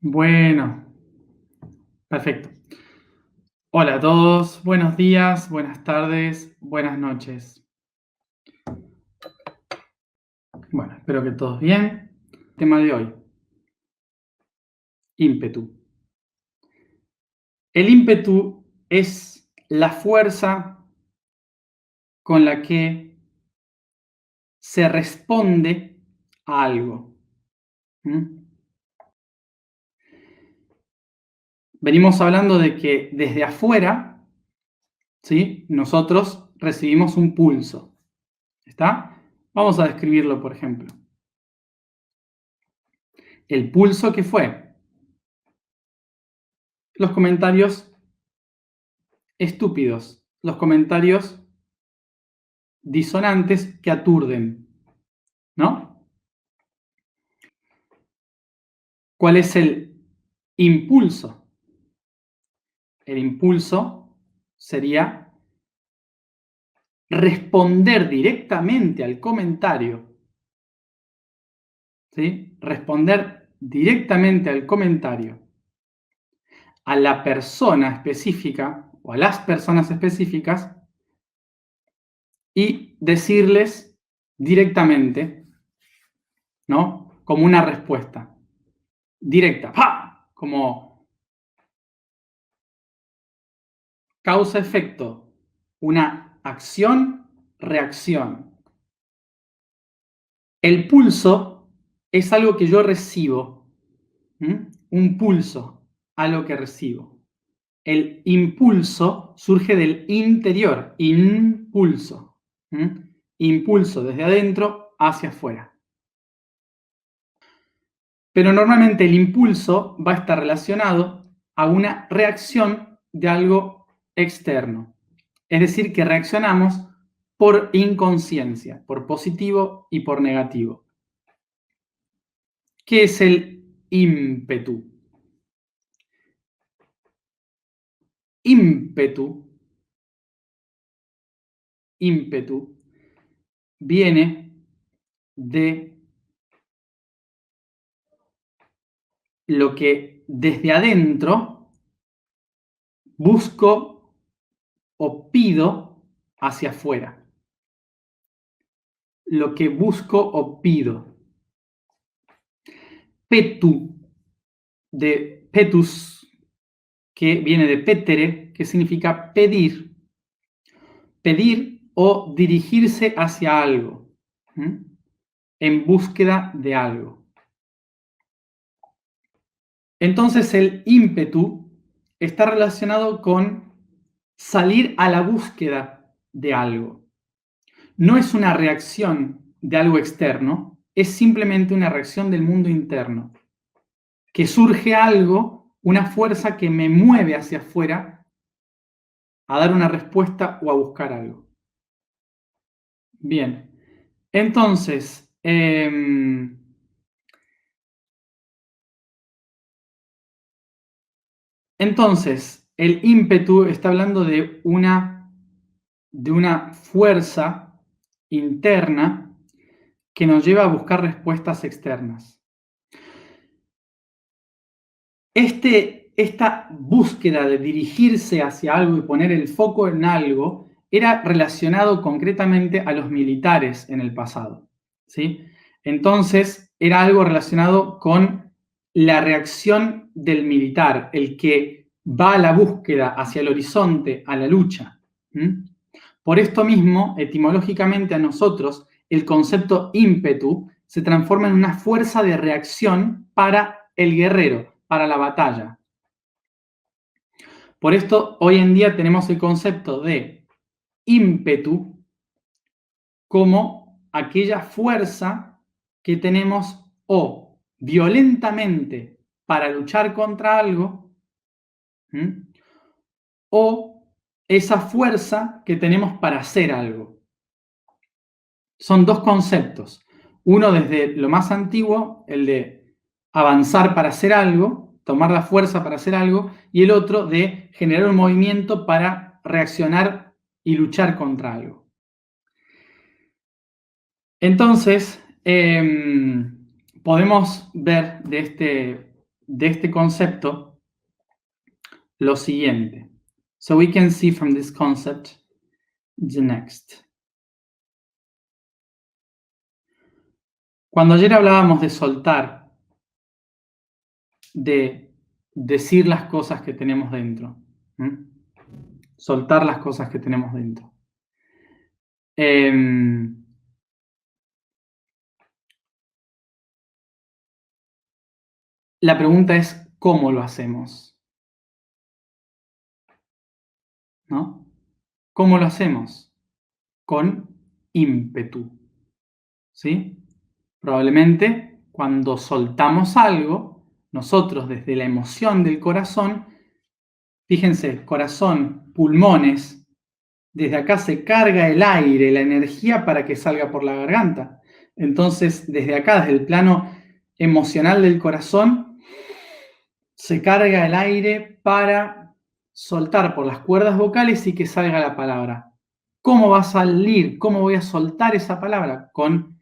Bueno, perfecto. Hola a todos, buenos días, buenas tardes, buenas noches. Bueno, espero que todos bien. Tema de hoy, ímpetu. El ímpetu es la fuerza con la que se responde a algo. ¿Mm? Venimos hablando de que desde afuera, ¿sí?, nosotros recibimos un pulso. ¿Está? Vamos a describirlo, por ejemplo. El pulso que fue los comentarios estúpidos, los comentarios disonantes que aturden, ¿no? ¿Cuál es el impulso? El impulso sería responder directamente al comentario, ¿sí? Responder directamente al comentario a la persona específica o a las personas específicas y decirles directamente, ¿no? Como una respuesta directa, ¡pah! Como causa-efecto, una acción-reacción. El pulso es algo que yo recibo, un pulso, algo que recibo. El impulso surge del interior, impulso, impulso desde adentro hacia afuera. Pero normalmente el impulso va a estar relacionado a una reacción de algo externo. Es decir, que reaccionamos por inconsciencia, por positivo y por negativo. ¿Qué es el ímpetu? Ímpetu viene de lo que desde adentro busco o pido hacia afuera. Lo que busco o pido. Petu, de petus, que viene de petere, que significa pedir. Pedir o dirigirse hacia algo, en búsqueda de algo. Entonces el ímpetu está relacionado con salir a la búsqueda de algo. No es una reacción de algo externo, es simplemente una reacción del mundo interno. Que surge algo, una fuerza que me mueve hacia afuera a dar una respuesta o a buscar algo. Bien, entonces, el ímpetu está hablando de una fuerza interna que nos lleva a buscar respuestas externas. Esta búsqueda de dirigirse hacia algo y poner el foco en algo era relacionado concretamente a los militares en el pasado, ¿sí? Entonces, era algo relacionado con la reacción del militar, el que va a la búsqueda hacia el horizonte, a la lucha. Por esto mismo, etimológicamente a nosotros, el concepto ímpetu se transforma en una fuerza de reacción para el guerrero, para la batalla. Por esto, hoy en día tenemos el concepto de ímpetu como aquella fuerza que tenemos o violentamente para luchar contra algo, o esa fuerza que tenemos para hacer algo. Son dos conceptos. Uno desde lo más antiguo, el de avanzar para hacer algo, tomar la fuerza para hacer algo, y el otro de generar un movimiento para reaccionar y luchar contra algo. Entonces, podemos ver de de este concepto lo siguiente. So we can see from this concept the next. Cuando ayer hablábamos de soltar, de decir las cosas que tenemos dentro, ¿m? Soltar las cosas que tenemos dentro. La pregunta es, ¿cómo lo hacemos? ¿No? ¿Cómo lo hacemos? Con ímpetu, ¿sí? Probablemente cuando soltamos algo, nosotros desde la emoción del corazón, fíjense, corazón, pulmones, desde acá se carga el aire, la energía para que salga por la garganta. Entonces, desde acá, desde el plano emocional del corazón, se carga el aire para soltar por las cuerdas vocales y que salga la palabra. ¿Cómo va a salir? ¿Cómo voy a soltar esa palabra? Con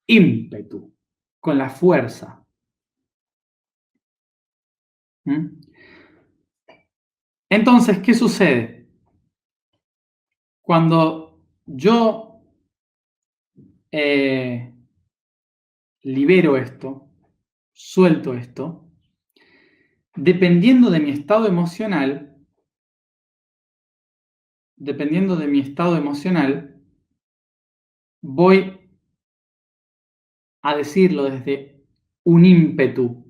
ímpetu, con la fuerza. ¿Mm? Entonces, ¿qué sucede? Cuando yo libero esto, suelto esto, dependiendo de mi estado emocional, voy a decirlo desde un ímpetu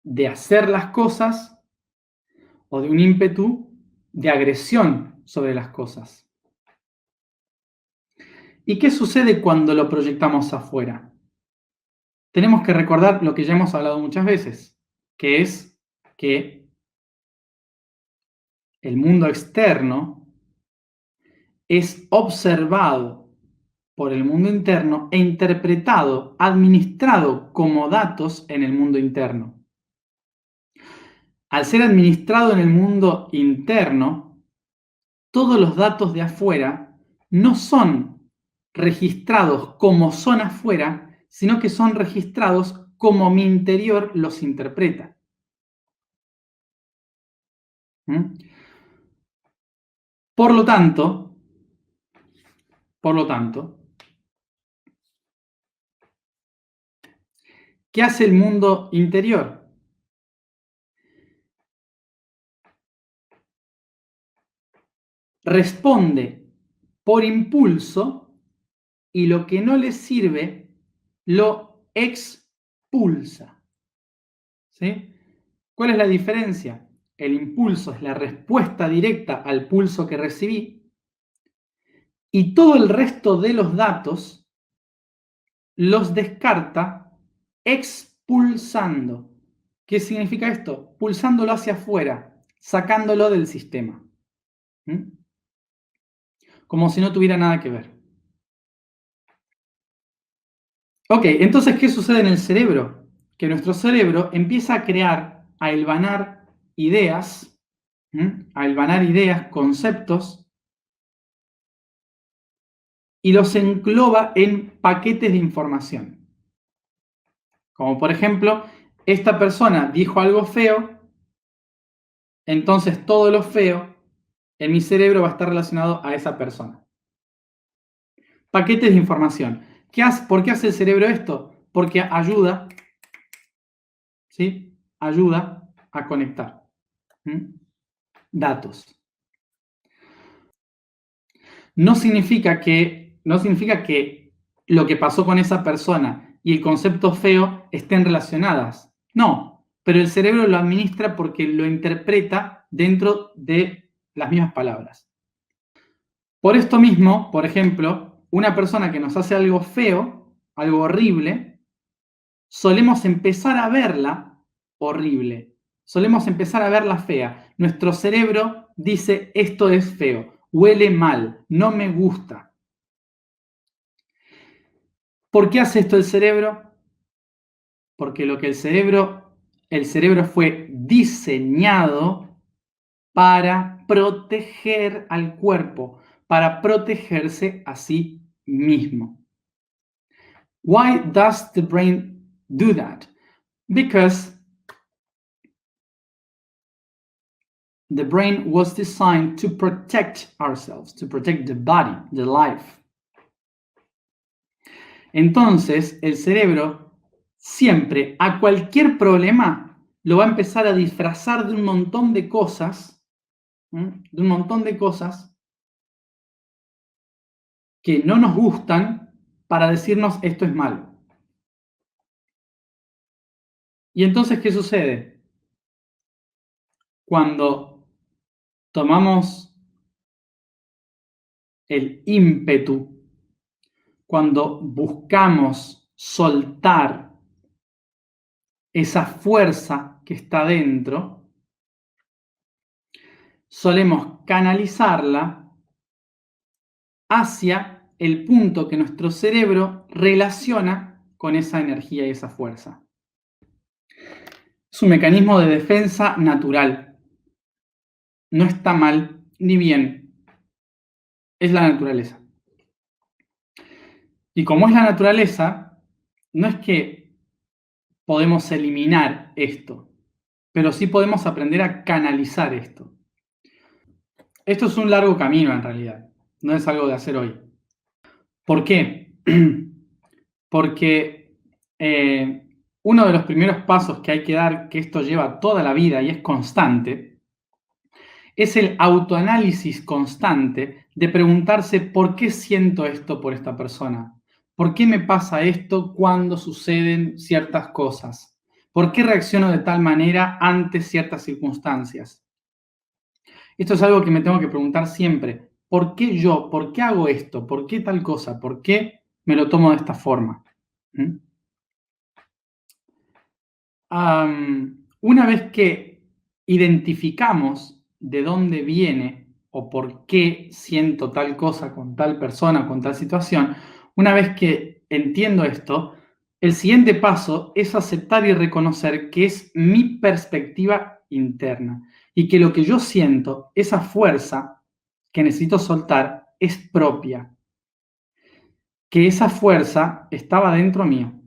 de hacer las cosas o de un ímpetu de agresión sobre las cosas. ¿Y qué sucede cuando lo proyectamos afuera? Tenemos que recordar lo que ya hemos hablado muchas veces, que es que el mundo externo es observado por el mundo interno e interpretado, administrado como datos en el mundo interno. Al ser administrado en el mundo interno, todos los datos de afuera no son registrados como son afuera, sino que son registrados como mi interior los interpreta. ¿Mm? Por lo tanto, ¿qué hace el mundo interior? Responde por impulso y lo que no le sirve lo expulsa. ¿Sí? ¿Cuál es la diferencia? El impulso es la respuesta directa al pulso que recibí y todo el resto de los datos los descarta expulsando. ¿Qué significa esto? Pulsándolo hacia afuera, sacándolo del sistema. ¿Mm? Como si no tuviera nada que ver. Ok, entonces, ¿qué sucede en el cerebro? Que nuestro cerebro empieza a crear, a hilvanar ideas, conceptos, y los engloba en paquetes de información. Como por ejemplo, esta persona dijo algo feo, entonces todo lo feo en mi cerebro va a estar relacionado a esa persona. Paquetes de información. ¿Por qué hace el cerebro esto? Porque ayuda, ¿sí? Ayuda a conectar datos. No significa que lo que pasó con esa persona y el concepto feo estén relacionadas. No, pero el cerebro lo administra porque lo interpreta dentro de las mismas palabras. Por esto mismo, por ejemplo, una persona que nos hace algo feo, algo horrible, solemos empezar a verla horrible, solemos empezar a verla fea. Nuestro cerebro dice, esto es feo, huele mal, no me gusta. ¿Por qué hace esto el cerebro? Porque el cerebro fue diseñado para proteger al cuerpo, para protegerse a sí mismo. Why does the brain do that? Because the brain was designed to protect ourselves, to protect the body, the life. Entonces, el cerebro siempre, a cualquier problema, lo va a empezar a disfrazar de un montón de cosas, que no nos gustan para decirnos esto es malo. Y entonces, ¿qué sucede? Cuando tomamos el ímpetu, cuando buscamos soltar esa fuerza que está dentro, solemos canalizarla hacia el punto que nuestro cerebro relaciona con esa energía y esa fuerza. Es un mecanismo de defensa natural. No está mal ni bien. Es la naturaleza. Y como es la naturaleza, no es que podemos eliminar esto, pero sí podemos aprender a canalizar esto. Esto es un largo camino en realidad, no es algo de hacer hoy. ¿Por qué? Porque uno de los primeros pasos que hay que dar, que esto lleva toda la vida y es constante, es el autoanálisis constante de preguntarse por qué siento esto por esta persona, por qué me pasa esto cuando suceden ciertas cosas, por qué reacciono de tal manera ante ciertas circunstancias. Esto es algo que me tengo que preguntar siempre. ¿Por qué yo? ¿Por qué hago esto? ¿Por qué tal cosa? ¿Por qué me lo tomo de esta forma? Una vez que identificamos de dónde viene o por qué siento tal cosa con tal persona, con tal situación, una vez que entiendo esto, el siguiente paso es aceptar y reconocer que es mi perspectiva interna y que lo que yo siento, esa fuerza que necesito soltar, es propia, que esa fuerza estaba dentro mío,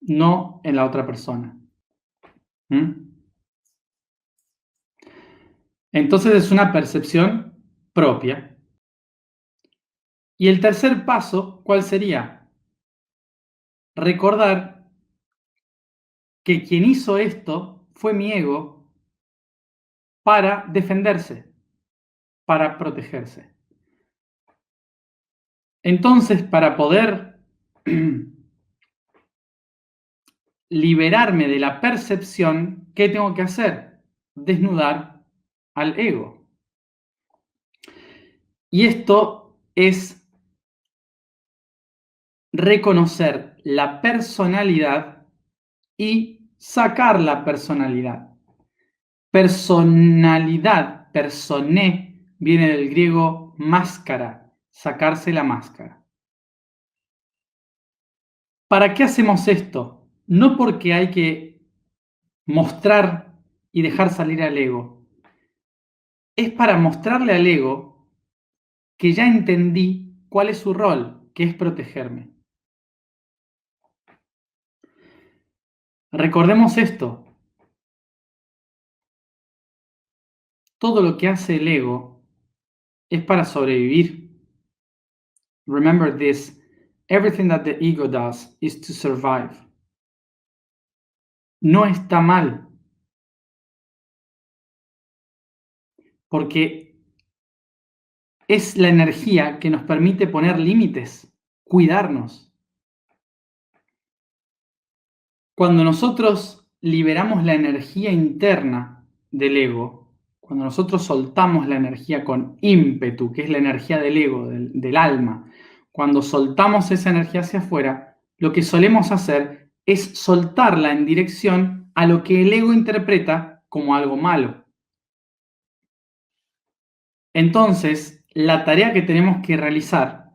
no en la otra persona. Entonces es una percepción propia. Y el tercer paso, ¿cuál sería? Recordar que quien hizo esto fue mi ego para defenderse, para protegerse. Entonces, para poder liberarme de la percepción, ¿qué tengo que hacer? Desnudar al ego. Y esto es reconocer la personalidad y sacar la personalidad. Personalidad, personé, viene del griego máscara, sacarse la máscara. ¿Para qué hacemos esto? No porque hay que mostrar y dejar salir al ego. Es para mostrarle al ego que ya entendí cuál es su rol, que es protegerme. Recordemos esto. Todo lo que hace el ego es para sobrevivir. Remember this. Everything that the ego does is to survive. No está mal. Porque es la energía que nos permite poner límites, cuidarnos. Cuando nosotros liberamos la energía interna del ego, cuando nosotros soltamos la energía con ímpetu, que es la energía del ego, del alma, cuando soltamos esa energía hacia afuera, lo que solemos hacer es soltarla en dirección a lo que el ego interpreta como algo malo. Entonces, la tarea que tenemos que realizar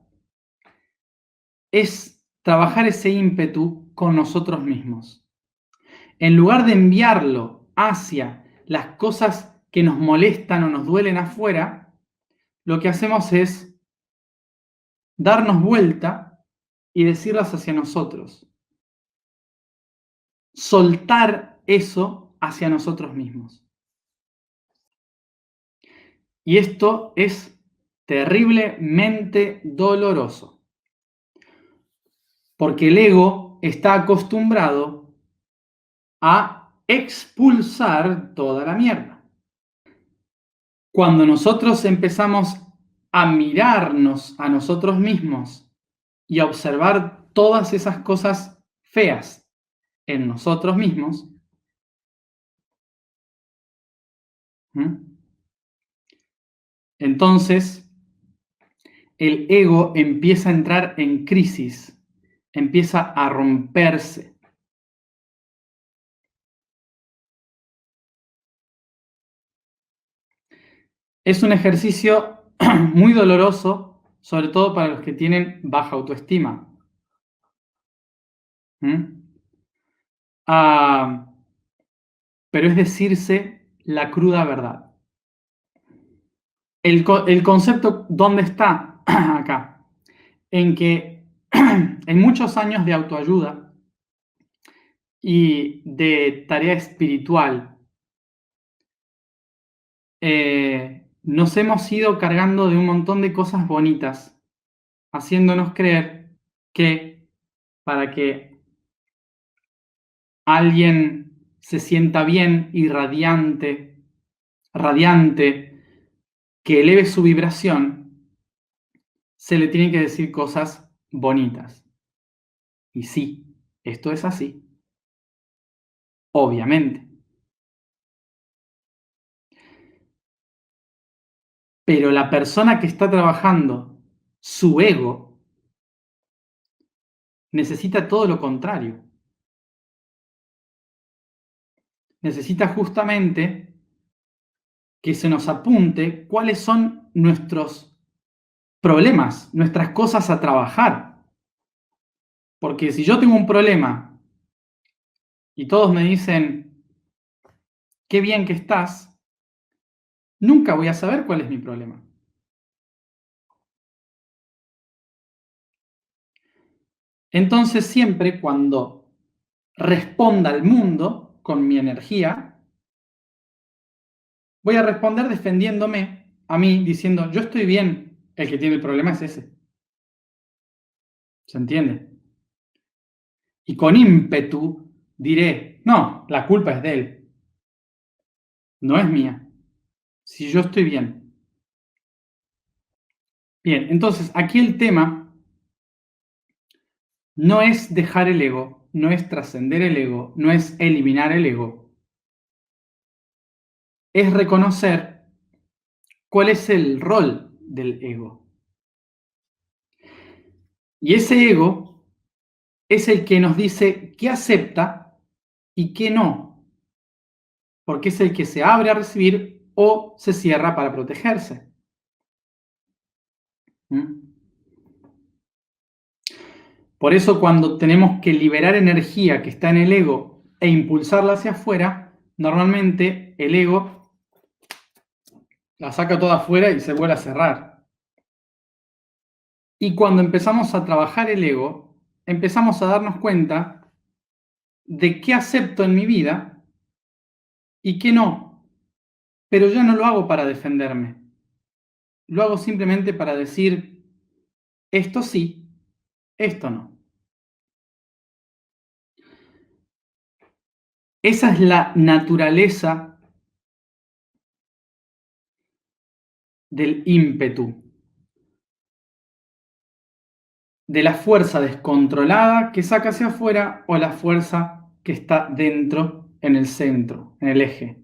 es trabajar ese ímpetu con nosotros mismos. En lugar de enviarlo hacia las cosas que nos molestan o nos duelen afuera, lo que hacemos es darnos vuelta y decirlas hacia nosotros. soltar eso hacia nosotros mismos. Y esto es terriblemente doloroso, porque el ego está acostumbrado a expulsar toda la mierda. Cuando nosotros empezamos a mirarnos a nosotros mismos y a observar todas esas cosas feas en nosotros mismos, entonces el ego empieza a entrar en crisis, empieza a romperse. Es un ejercicio muy doloroso, sobre todo para los que tienen baja autoestima. Pero es decirse la cruda verdad. El concepto, ¿dónde está? Acá. En que en muchos años de autoayuda y de tarea espiritual, nos hemos ido cargando de un montón de cosas bonitas, haciéndonos creer que para que alguien se sienta bien y radiante, que eleve su vibración, se le tienen que decir cosas bonitas. Y sí, esto es así, obviamente. Pero la persona que está trabajando su ego necesita todo lo contrario. Necesita justamente que se nos apunte cuáles son nuestros problemas, nuestras cosas a trabajar. Porque si yo tengo un problema y todos me dicen, qué bien que estás, nunca voy a saber cuál es mi problema. Entonces siempre cuando responda al mundo con mi energía, voy a responder defendiéndome a mí, diciendo, yo estoy bien, el que tiene el problema es ese. ¿Se entiende? Y con ímpetu diré, no, la culpa es de él, no es mía, si yo estoy bien. Bien, entonces aquí el tema no es dejar el ego, no es trascender el ego, no es eliminar el ego, es reconocer cuál es el rol del ego. Y ese ego es el que nos dice qué acepta y qué no, porque es el que se abre a recibir o se cierra para protegerse. Por eso cuando tenemos que liberar energía que está en el ego e impulsarla hacia afuera, normalmente el ego la saca toda afuera y se vuelve a cerrar. Y cuando empezamos a trabajar el ego, empezamos a darnos cuenta de qué acepto en mi vida y qué no. Pero ya no lo hago para defenderme. Lo hago simplemente para decir, esto sí, esto no. Esa es la naturaleza del ímpetu, de la fuerza descontrolada que saca hacia afuera o la fuerza que está dentro, en el centro, en el eje.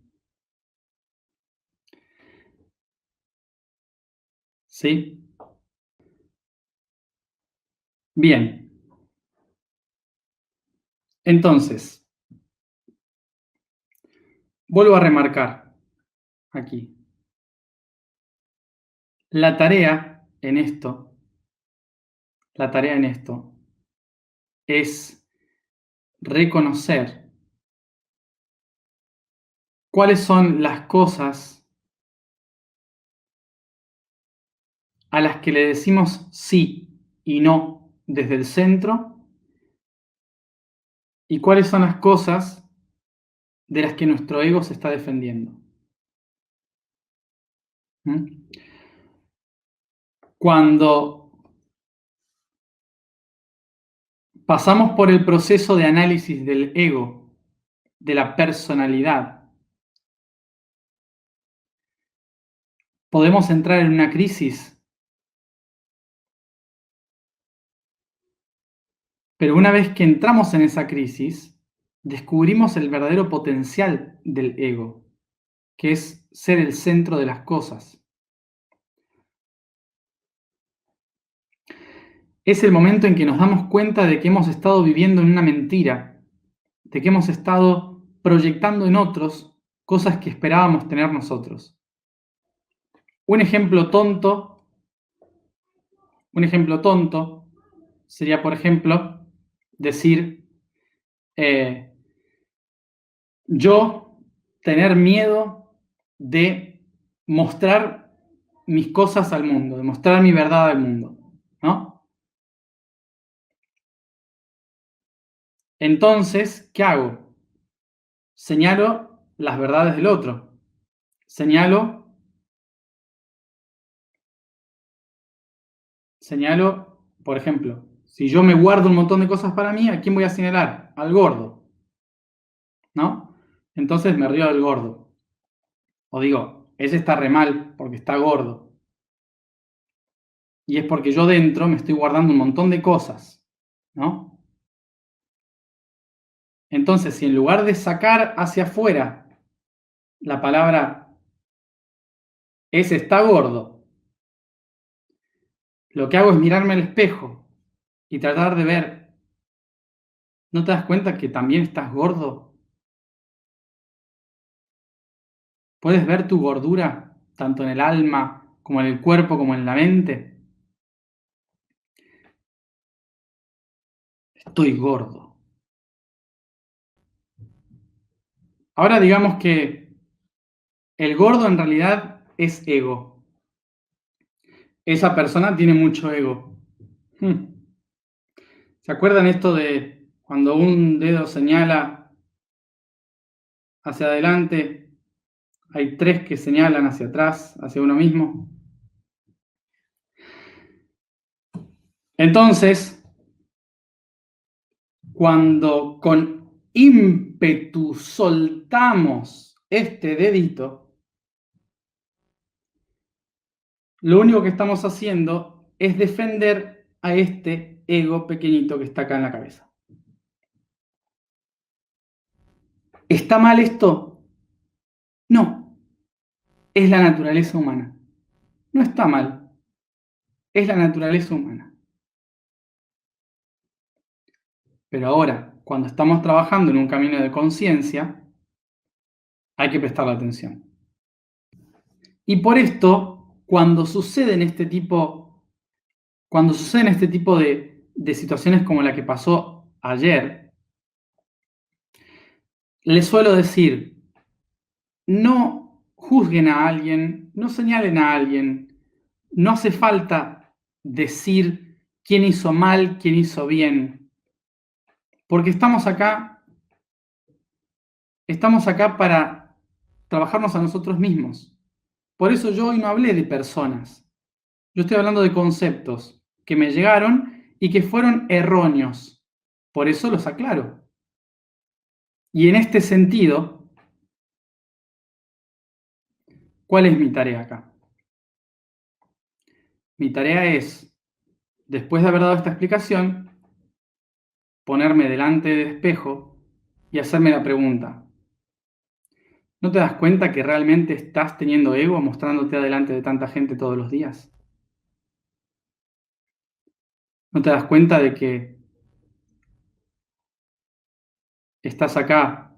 ¿Sí? Bien. Entonces, vuelvo a remarcar aquí. La tarea en esto, es reconocer cuáles son las cosas a las que le decimos sí y no desde el centro y cuáles son las cosas de las que nuestro ego se está defendiendo. ¿Mm? Cuando pasamos por el proceso de análisis del ego, de la personalidad, podemos entrar en una crisis, pero una vez que entramos en esa crisis, descubrimos el verdadero potencial del ego, que es ser el centro de las cosas. Es el momento en que nos damos cuenta de que hemos estado viviendo en una mentira, de que hemos estado proyectando en otros cosas que esperábamos tener nosotros. Un ejemplo tonto sería, por ejemplo, decir, yo tener miedo de mostrar mis cosas al mundo, de mostrar mi verdad al mundo, ¿no? Entonces, ¿qué hago? Señalo las verdades del otro. Señalo, por ejemplo, si yo me guardo un montón de cosas para mí, ¿a quién voy a señalar? Al gordo, ¿no? Entonces me río del gordo. O digo, ese está re mal porque está gordo. Y es porque yo dentro me estoy guardando un montón de cosas, ¿no? Entonces, si en lugar de sacar hacia afuera la palabra ese está gordo, lo que hago es mirarme al espejo y tratar de ver, ¿no te das cuenta que también estás gordo? ¿Puedes ver tu gordura tanto en el alma como en el cuerpo como en la mente? Estoy gordo. Ahora digamos que el gordo en realidad es ego. Esa persona tiene mucho ego. ¿Se acuerdan esto de cuando un dedo señala hacia adelante, hay tres que señalan hacia atrás, hacia uno mismo? Entonces, cuando con ímpetu soltamos este dedito, lo único que estamos haciendo es defender a este ego pequeñito que está acá en la cabeza. ¿Está mal esto? No, es la naturaleza humana. No está mal, es la naturaleza humana. Pero ahora, cuando estamos trabajando en un camino de conciencia, hay que prestarle atención. Y por esto, cuando suceden este tipo de situaciones como la que pasó ayer, les suelo decir, no juzguen a alguien, no señalen a alguien, no hace falta decir quién hizo mal, quién hizo bien, porque estamos acá para trabajarnos a nosotros mismos. Por eso yo hoy no hablé de personas, yo estoy hablando de conceptos que me llegaron y que fueron erróneos. Por eso los aclaro. Y en este sentido, ¿cuál es mi tarea acá? Mi tarea es, después de haber dado esta explicación, ponerme delante del espejo y hacerme la pregunta, ¿no te das cuenta que realmente estás teniendo ego mostrándote delante de tanta gente todos los días? ¿No te das cuenta de que estás acá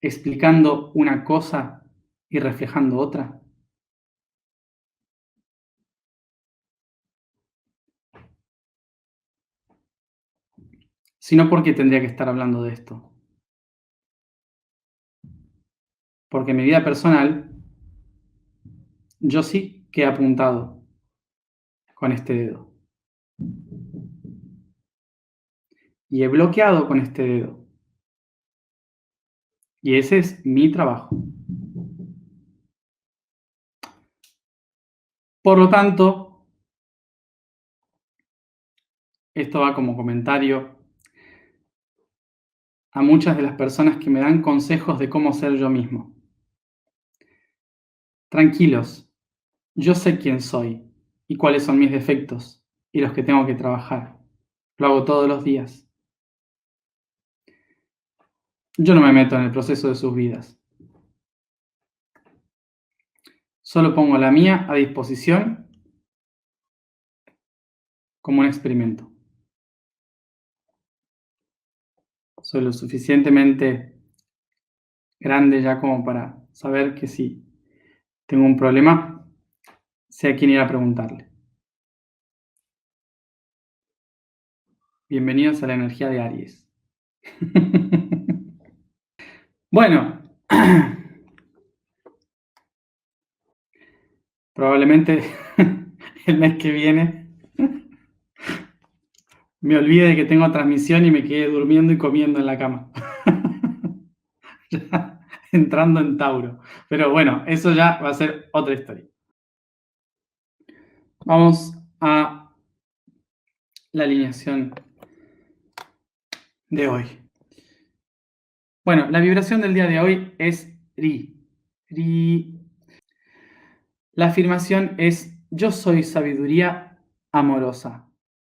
explicando una cosa y reflejando otra? Si no, ¿por qué tendría que estar hablando de esto? Porque en mi vida personal, yo sí que he apuntado con este dedo. Y he bloqueado con este dedo. Y ese es mi trabajo. Por lo tanto, esto va como comentario a muchas de las personas que me dan consejos de cómo ser yo mismo. Tranquilos, yo sé quién soy y cuáles son mis defectos y los que tengo que trabajar. Lo hago todos los días. Yo no me meto en el proceso de sus vidas. Solo pongo la mía a disposición como un experimento. Soy lo suficientemente grande ya como para saber que si tengo un problema, sé a quién ir a preguntarle. Bienvenidos a la energía de Aries. Bueno, probablemente el mes que viene me olvide de que tengo transmisión y me quede durmiendo y comiendo en la cama. Ya entrando en Tauro. Pero bueno, eso ya va a ser otra historia. Vamos a la alineación de hoy. Bueno, la vibración del día de hoy es Ri. Ri. La afirmación es: yo soy sabiduría amorosa.